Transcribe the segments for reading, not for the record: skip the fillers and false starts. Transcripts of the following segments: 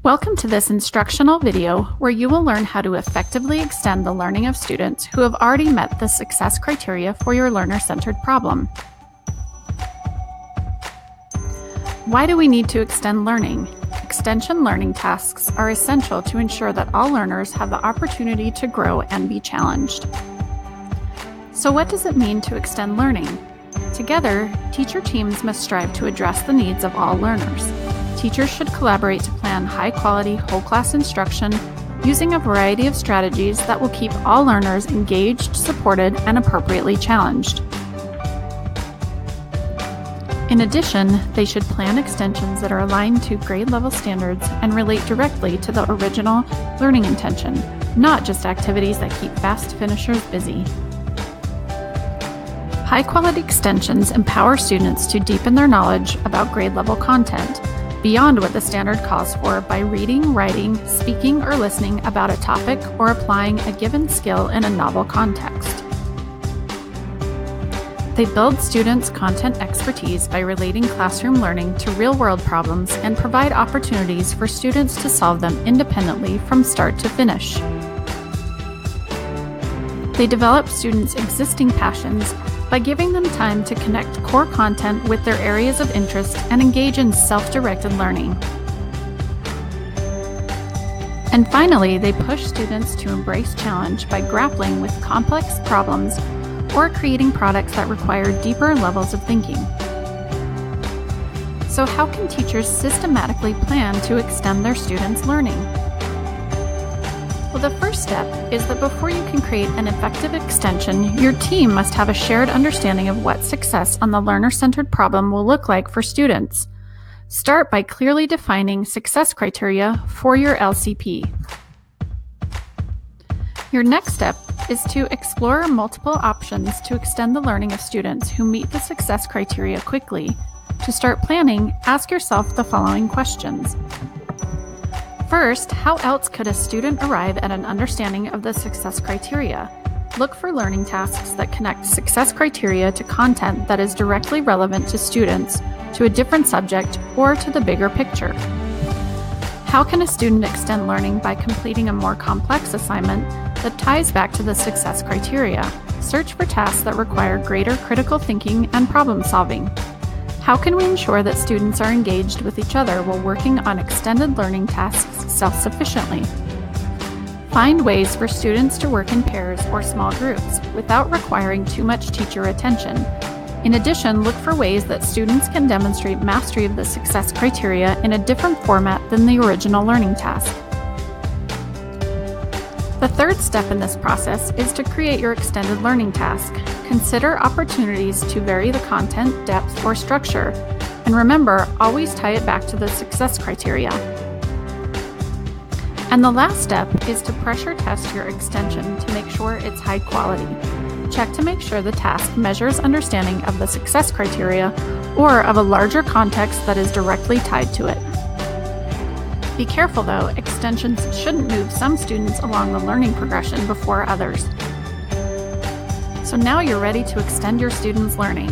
Welcome to this instructional video where you will learn how to effectively extend the learning of students who have already met the success criteria for your learner-centered problem. Why do we need to extend learning? Extension learning tasks are essential to ensure that all learners have the opportunity to grow and be challenged. So what does it mean to extend learning? Together, teacher teams must strive to address the needs of all learners. Teachers should collaborate to plan high-quality, whole-class instruction using a variety of strategies that will keep all learners engaged, supported, and appropriately challenged. In addition, they should plan extensions that are aligned to grade-level standards and relate directly to the original learning intention, not just activities that keep fast finishers busy. High-quality extensions empower students to deepen their knowledge about grade-level content beyond what the standard calls for by reading, writing, speaking, or listening about a topic or applying a given skill in a novel context. They build students' content expertise by relating classroom learning to real-world problems and provide opportunities for students to solve them independently from start to finish. They develop students' existing passions by giving them time to connect core content with their areas of interest and engage in self-directed learning. And finally, they push students to embrace challenge by grappling with complex problems or creating products that require deeper levels of thinking. So how can teachers systematically plan to extend their students' learning? Well, the first step is that before you can create an effective extension, your team must have a shared understanding of what success on the learner-centered problem will look like for students. Start by clearly defining success criteria for your LCP. Your next step is to explore multiple options to extend the learning of students who meet the success criteria quickly. To start planning, ask yourself the following questions. First, how else could a student arrive at an understanding of the success criteria? Look for learning tasks that connect success criteria to content that is directly relevant to students, to a different subject, or to the bigger picture. How can a student extend learning by completing a more complex assignment that ties back to the success criteria? Search for tasks that require greater critical thinking and problem solving. How can we ensure that students are engaged with each other while working on extended learning tasks self-sufficiently? Find ways for students to work in pairs or small groups without requiring too much teacher attention. In addition, look for ways that students can demonstrate mastery of the success criteria in a different format than the original learning task. The third step in this process is to create your extended learning task. Consider opportunities to vary the content, depth, or structure. And remember, always tie it back to the success criteria. And the last step is to pressure test your extension to make sure it's high quality. Check to make sure the task measures understanding of the success criteria or of a larger context that is directly tied to it. Be careful though, extensions shouldn't move some students along the learning progression before others. So now you're ready to extend your students' learning.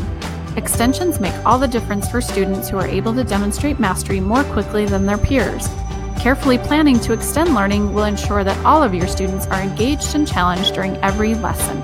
Extensions make all the difference for students who are able to demonstrate mastery more quickly than their peers. Carefully planning to extend learning will ensure that all of your students are engaged and challenged during every lesson.